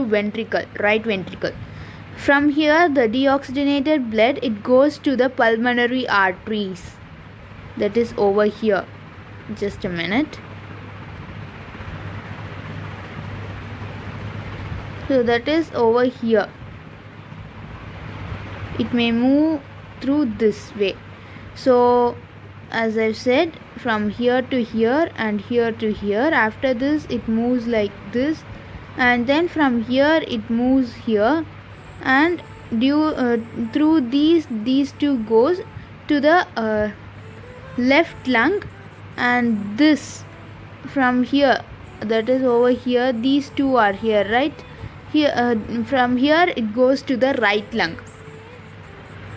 ventricle, right ventricle. From here, the deoxygenated blood, it goes to the pulmonary arteries, that is over here. Just a minute. So that is over here. It may move through this way. So as I've said, from here to here and here to here. After this, it moves like this, and then from here it moves here, and through these two goes to the left lung, and this from here, that is over here. These two are here, right? Here from here it goes to the right lung.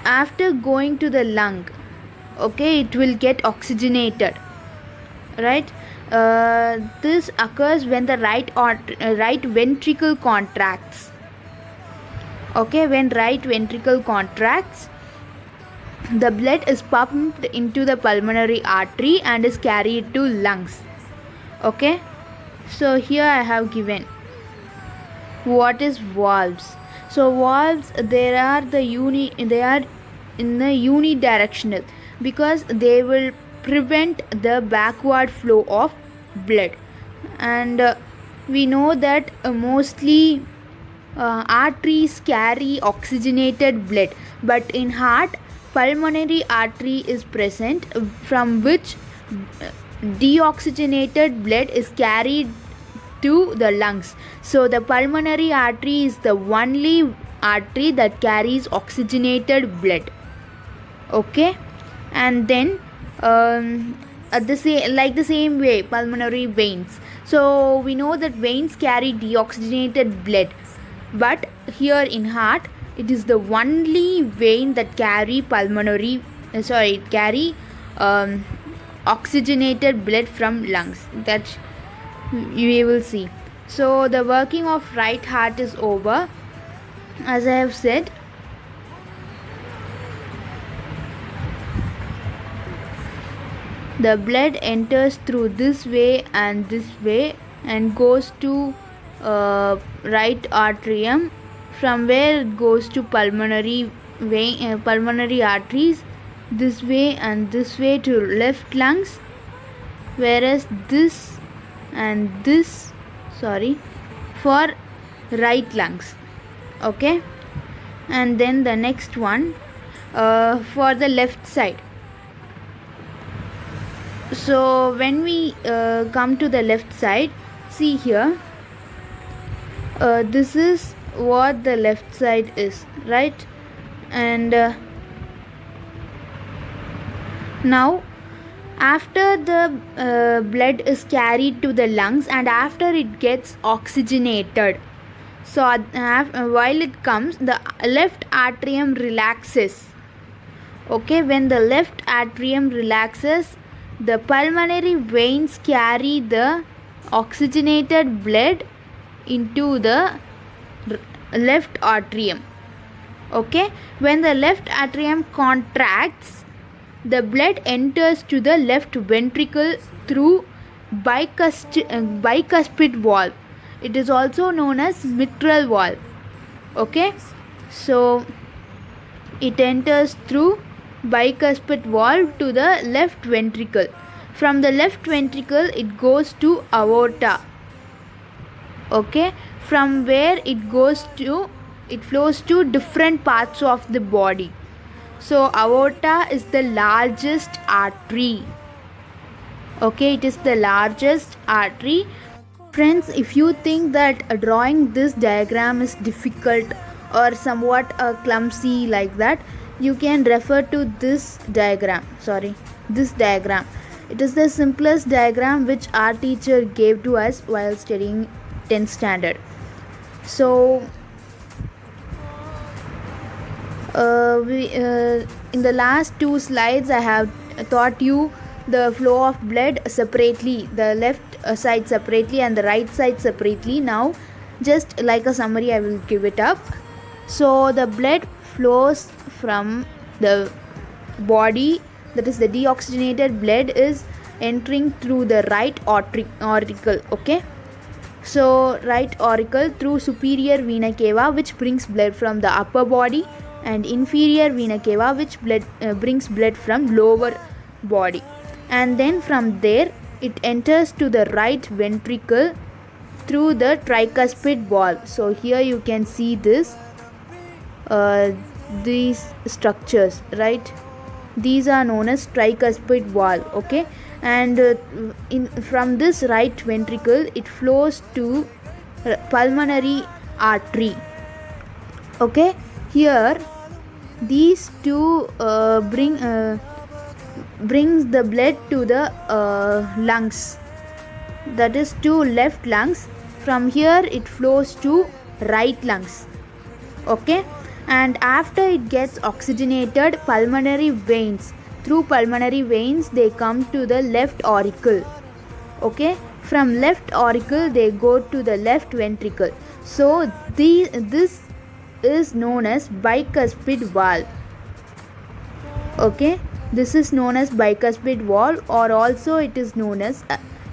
After going to the lung, okay, it will get oxygenated, right? This occurs when the right ventricle contracts. Okay, when right ventricle contracts, the blood is pumped into the pulmonary artery and is carried to lungs. Okay, so here I have given what is valves. So valves, they are in the unidirectional, because they will prevent the backward flow of blood. And we know that mostly arteries carry oxygenated blood, but in heart, pulmonary artery is present, from which deoxygenated blood is carried to the lungs. So the pulmonary artery is the only artery that carries oxygenated blood. Okay, and then the same way, pulmonary veins. So we know that veins carry deoxygenated blood, but here in heart, it is the only vein that carry oxygenated blood from lungs. That we will see. So the working of right heart is over. As I have said, the blood enters through this way and goes to right atrium, from where it goes to pulmonary arteries, this way and this way to left lungs, whereas this and this for right lungs. Okay, and then the next one for the left side. So when we come to the left side, see here, this is what the left side is, right? And now after the blood is carried to the lungs, and after it gets oxygenated, so while it comes, the left atrium relaxes. Okay, when the left atrium relaxes, the pulmonary veins carry the oxygenated blood into the left atrium. Okay, when the left atrium contracts, the blood enters to the left ventricle through bicuspid valve. It is also known as mitral valve. Okay, so it enters through bicuspid valve to the left ventricle. From the left ventricle, it goes to aorta. Okay, from where it flows to different parts of the body. So aorta is the largest artery. Okay, it is the largest artery. Friends, if you think that drawing this diagram is difficult or somewhat clumsy like that, you can refer to this diagram. It is the simplest diagram which our teacher gave to us while studying 10th standard. So in the last two slides, I have taught you the flow of blood separately, the left side separately and the right side separately. Now just like a summary, I will give it up. So the blood flows from the body, that is the deoxygenated blood is entering through the right auricle. Okay, So right auricle through superior vena cava, which brings blood from the upper body, and inferior vena cava, which brings blood from lower body. And then from there it enters to the right ventricle through the tricuspid valve. So here you can see these structures, right? These are known as tricuspid valve. Okay, and from this right ventricle it flows to pulmonary artery. Okay, here these two brings the blood to the lungs, that is to left lungs. From here it flows to right lungs. Okay, and after it gets oxygenated pulmonary veins, through pulmonary veins they come to the left auricle. Okay, from left auricle they go to the left ventricle. So this is known as bicuspid valve. Okay, this is known as bicuspid valve, or also it is known as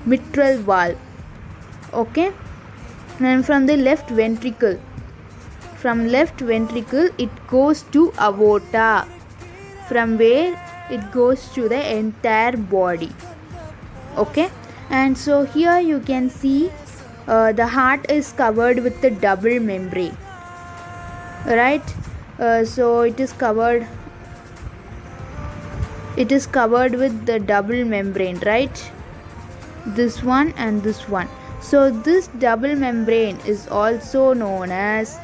mitral valve. Okay, and from the left ventricle, it goes to aorta, from where it goes to the entire body. Okay, and so here you can see the heart is covered with the double membrane, right? So it is covered with the double membrane, right? This one and this one. So this double membrane is also known as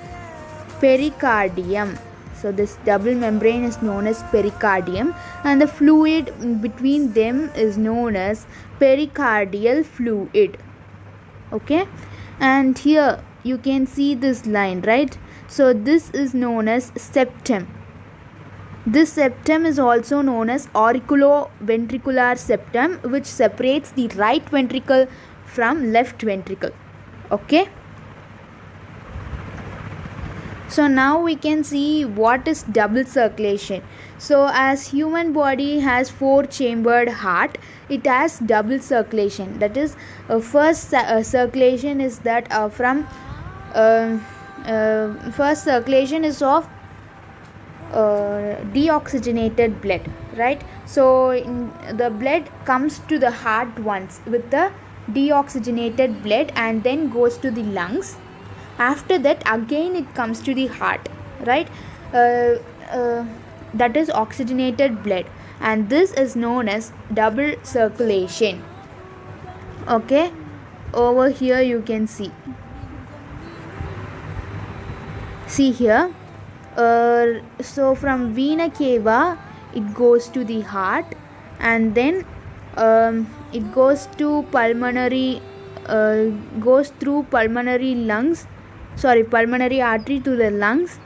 pericardium. So this double membrane is known as pericardium, and the fluid between them is known as pericardial fluid. Okay, and here you can see this line, right? So this is known as septum. This septum is also known as auriculoventricular septum, which separates the right ventricle from left ventricle. Okay, so now we can see what is double circulation. So as human body has 4 chambered heart, it has double circulation. That is, first circulation is that first circulation is of deoxygenated blood, right? So the blood comes to the heart once with the deoxygenated blood and then goes to the lungs. After that again it comes to the heart, right? That is oxygenated blood, and this is known as double circulation. Okay, over here you can see here. So from vena cava it goes to the heart, and then it goes to pulmonary goes through pulmonary artery to the lungs,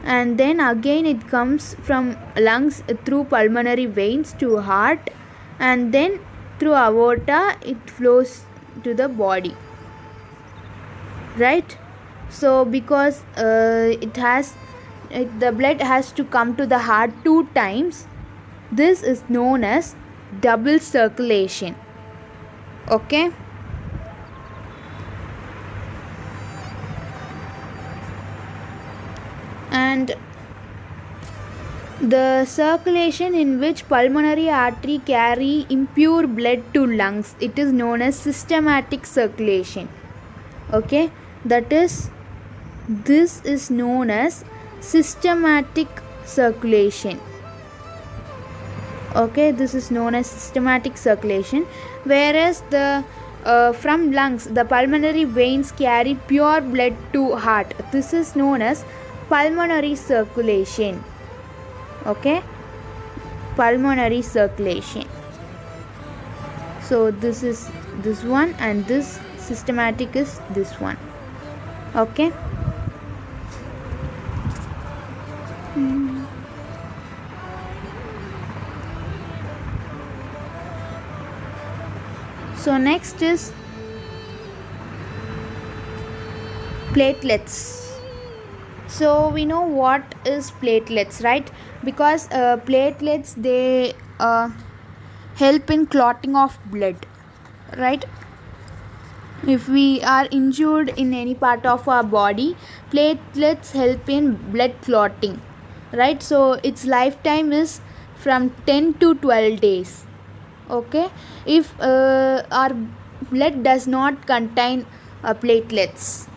and then again it comes from lungs through pulmonary veins to heart, and then through aorta it flows to the body, right? So because the blood has to come to the heart 2 times, this is known as double circulation. Okay, and the circulation in which pulmonary artery carry impure blood to lungs, it is known as systematic circulation. Okay, that is, this is known as systematic circulation. Okay, this is known as systematic circulation. Whereas the from lungs the pulmonary veins carry pure blood to heart, this is known as pulmonary circulation. Okay, pulmonary circulation. So this is this one, and this systematic is this one. Okay, so next is platelets. So we know what is platelets, right? Because platelets, they help in clotting of blood, right? If we are injured in any part of our body, platelets help in blood clotting, right? So its lifetime is from 10 to 12 days. Okay, if our blood does not contain platelets,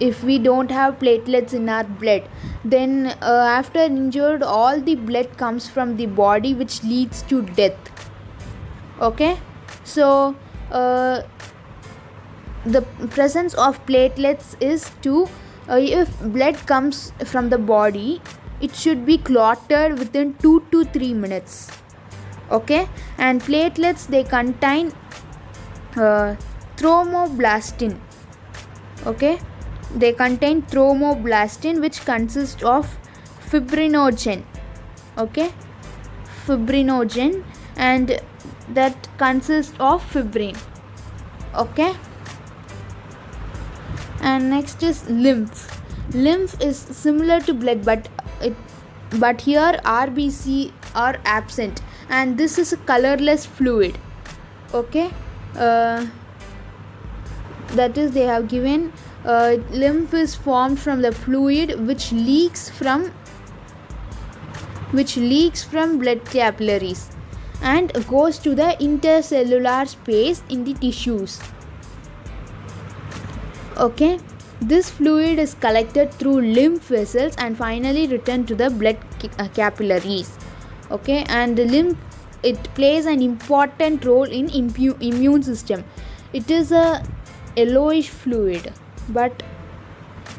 if we don't have platelets in our blood, then after injured, all the blood comes from the body, which leads to death. Okay, so the presence of platelets is to if blood comes from the body, it should be clotted within 2 to 3 minutes. Okay, and platelets, they contain thromoblastin. Okay, they contain thromoblastin, which consists of fibrinogen. Okay, fibrinogen, and that consists of fibrin. Okay, and next is lymph is similar to blood, but here RBC are absent, and this is a colorless fluid. Okay, that is, they have given lymph is formed from the fluid which leaks from blood capillaries and goes to the intercellular space in the tissues. Okay, this fluid is collected through lymph vessels and finally returned to the blood capillaries. Okay, and the lymph, it plays an important role in immune system. It is a yellowish fluid, but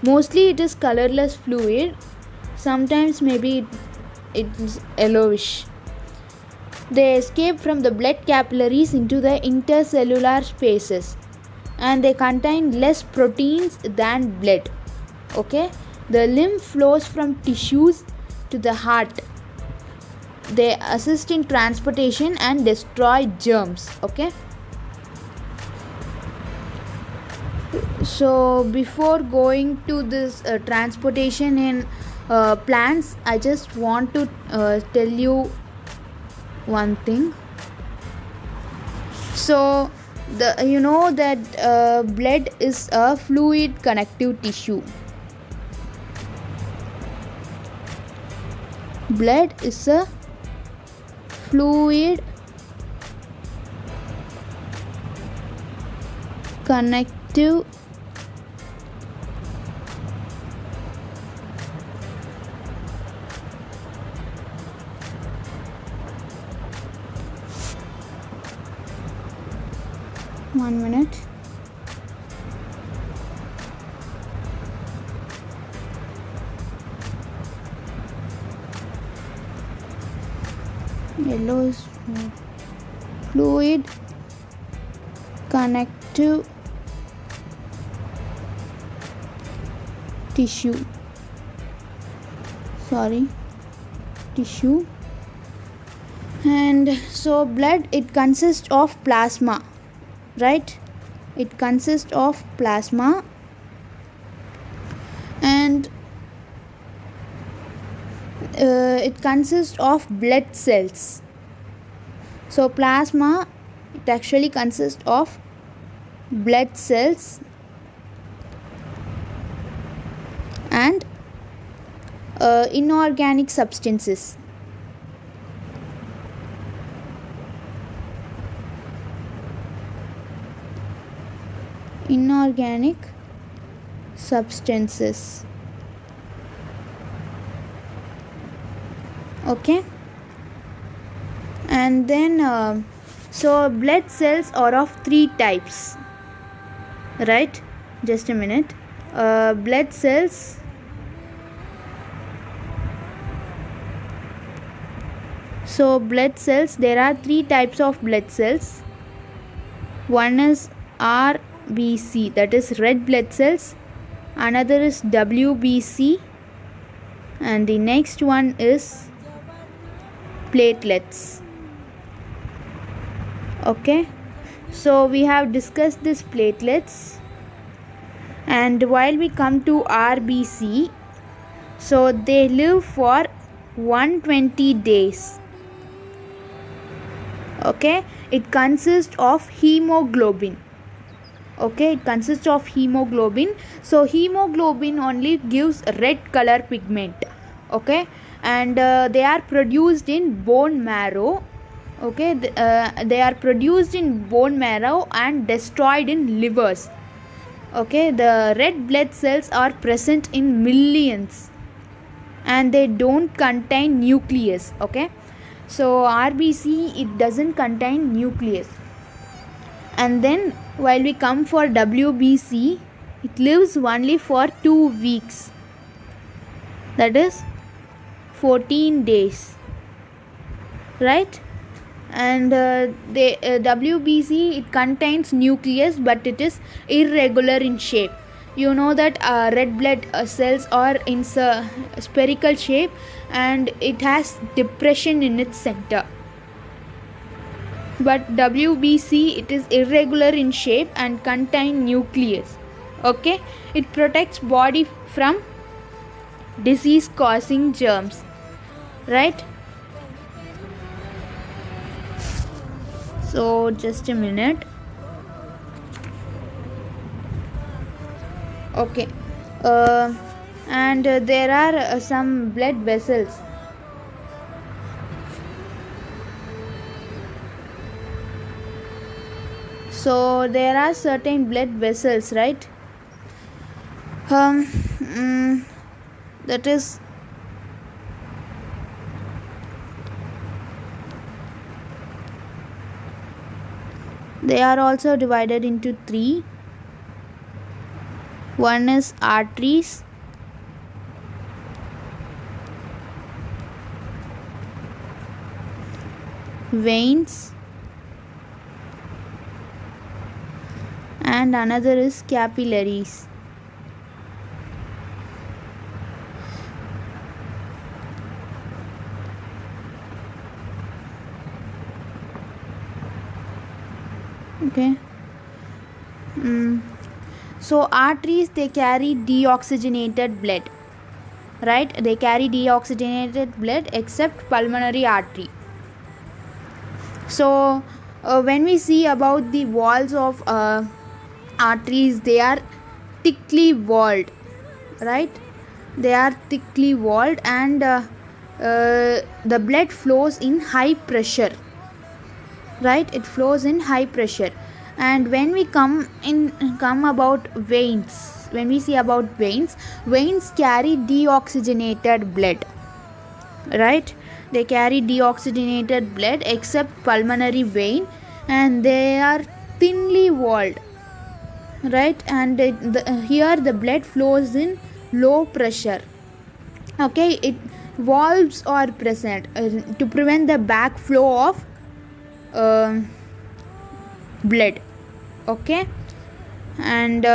mostly it is colorless fluid. Sometimes maybe it is yellowish. They escape from the blood capillaries into the intercellular spaces, and they contain less proteins than blood. Okay, the lymph flows from tissues to the heart. They assist in transportation and destroy germs. Okay, so before going to this transportation in plants, I just want to tell you one thing. So you know that blood is a fluid connective tissue. Blood is a fluid connective one minute. Yellow is fluid connective tissue. Tissue. And so blood, it consists of plasma, right? It consists of plasma, and it consists of blood cells. So plasma, it actually consists of blood cells and inorganic substances. Inorganic substances. Okay, and then so blood cells are of 3 types, right? Just a minute. Blood cells, so blood cells, there are 3 types of blood cells. One is RBC, that is red blood cells. Another is WBC, and the next one is platelets. Okay, so we have discussed these platelets, and while we come to RBC, so they live for 120 days. Okay, it consists of hemoglobin. Okay, it consists of hemoglobin. So hemoglobin only gives red color pigment. Okay, and they are produced in bone marrow. Okay, they are produced in bone marrow and destroyed in livers. Okay, the red blood cells are present in millions and they don't contain nucleus. Okay, so RBC, it doesn't contain nucleus. And then while we come for WBC, it lives only for 2 weeks, that is 14 days, right? And the WBC, it contains nucleus but it is irregular in shape. You know that red blood cells are in spherical shape and it has depression in its center. But WBC, it is irregular in shape and contain nucleus. Okay, it protects body from disease causing germs, right? So just a minute. Okay, and there are some blood vessels. So there are certain blood vessels, right? That is they are also divided into 3. One is arteries, veins, and another is capillaries. Okay. So arteries, they carry deoxygenated blood, right? They carry deoxygenated blood except pulmonary artery. So when we see about the walls of arteries, they are thickly walled, right? They are thickly walled and the blood flows in high pressure, right? It flows in high pressure. And when we come about veins, when we see about veins carry deoxygenated blood, right? They carry deoxygenated blood except pulmonary vein, and they are thinly walled, right? And here the blood flows in low pressure. Okay, it valves are present to prevent the backflow of blood. Okay, and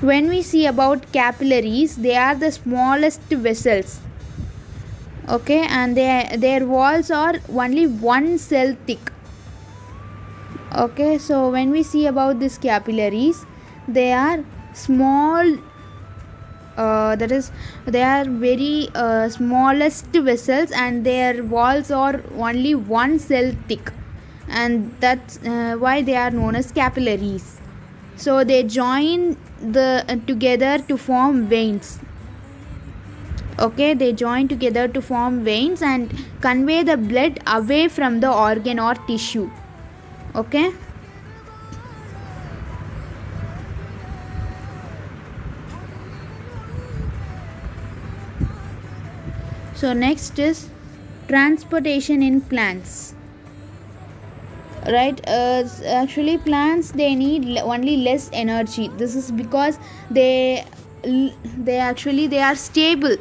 when we see about capillaries, they are the smallest vessels. Okay, and their walls are only 1 cell thick. Okay, so when we see about these capillaries, they are small, that is, they are very smallest vessels and their walls are only 1 cell thick, and that's why they are known as capillaries. So they join together to form veins. Okay, they join together to form veins and convey the blood away from the organ or tissue. Okay, so next is transportation in plants, right? Actually plants, they need only less energy. This is because they are stable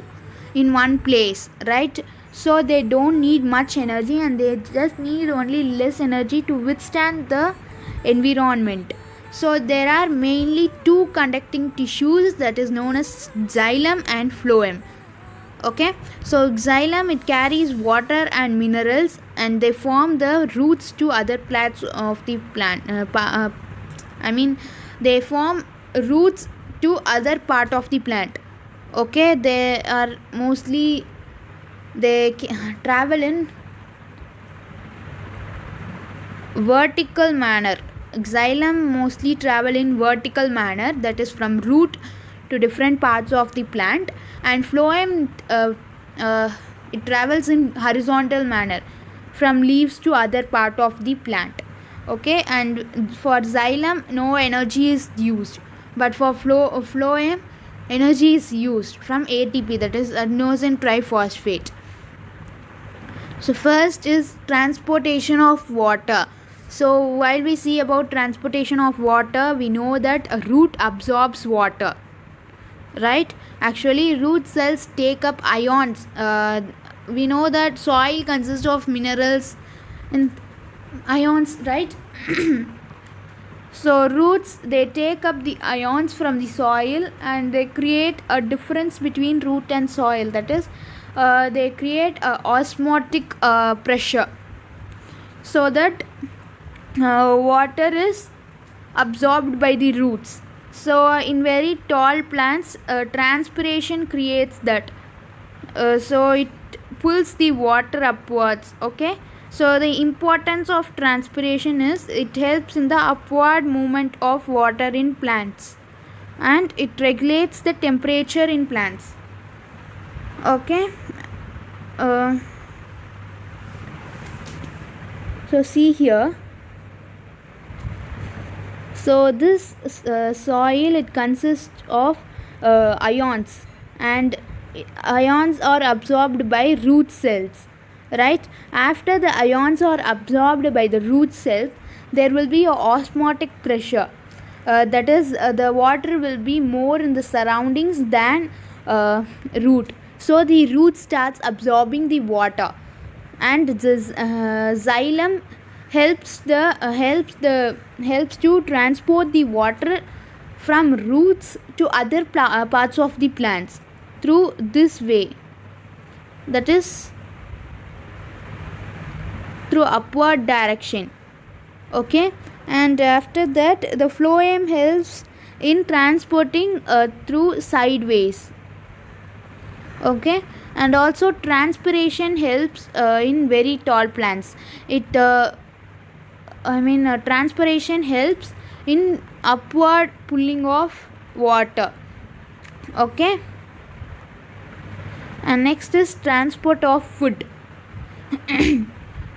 in one place, right? So they don't need much energy and they just need only less energy to withstand the environment. So there are mainly 2 conducting tissues, that is known as xylem and phloem. Okay, so xylem, it carries water and minerals and they form the roots to other plants of the plant. They form roots to other part of the plant. Okay, they are mostly, they travel in vertical manner. xylem mostly travel in vertical manner, that is from root to different parts of the plant, and phloem it travels in horizontal manner from leaves to other part of the plant. Okay, and for xylem no energy is used, but for phloem energy is used from ATP, that is adenosine triphosphate. So first is transportation of water. So while we see about transportation of water, we know that a root absorbs water, right? Actually root cells take up ions. We know that soil consists of minerals and ions, right? So roots, they take up the ions from the soil and they create a difference between root and soil, that is they create a osmotic pressure, so that water is absorbed by the roots. So in very tall plants transpiration creates that, so it pulls the water upwards. Okay, so the importance of transpiration is it helps in the upward movement of water in plants, and it regulates the temperature in plants. Okay, so see here. So this soil, it consists of ions, and ions are absorbed by root cells, right? After the ions are absorbed by the root cells, there will be a osmotic pressure, that is the water will be more in the surroundings than root, so the root starts absorbing the water, and this xylem helps to transport the water from roots to other parts of the plants through this way, that is through upward direction. Okay, and after that the phloem helps in transporting through sideways. Okay, and also transpiration helps in very tall plants. It transpiration helps in upward pulling of water. Okay, and next is transport of food.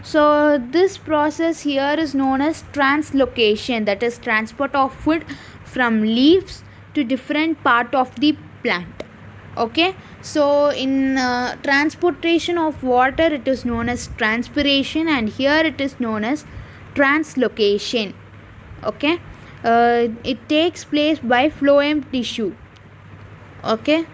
So this process here is known as translocation, that is transport of food from leaves to different part of the plant. Okay, so in transportation of water it is known as transpiration, and here it is known as translocation. Okay, it takes place by phloem tissue. Okay,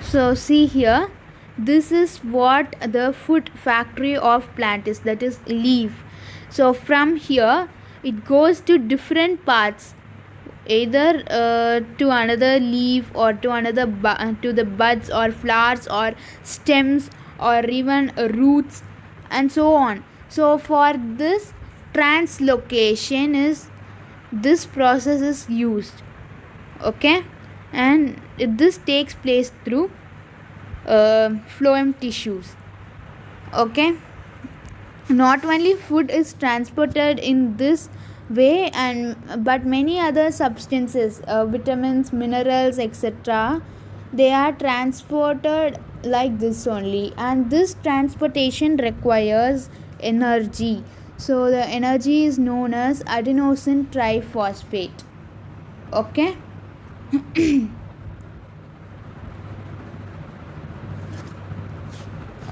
so see here, this is what the food factory of plant is, that is leaf. So from here it goes to different parts, either to another leaf or to another to the buds or flowers or stems or even roots and so on. So for this translocation is this process is used. Okay, and this takes place through phloem tissues. Okay, not only food is transported in this way, and but many other substances, vitamins, minerals, etc., they are transported like this only, and this transportation requires energy. So the energy is known as adenosine triphosphate. Okay.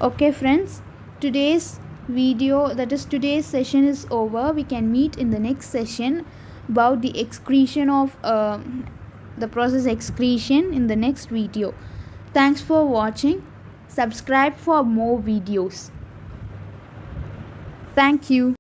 Okay friends, today's video, that is today's session is over. We can meet in the next session about the excretion of the process excretion in the next video. Thanks for watching. Subscribe for more videos. Thank you.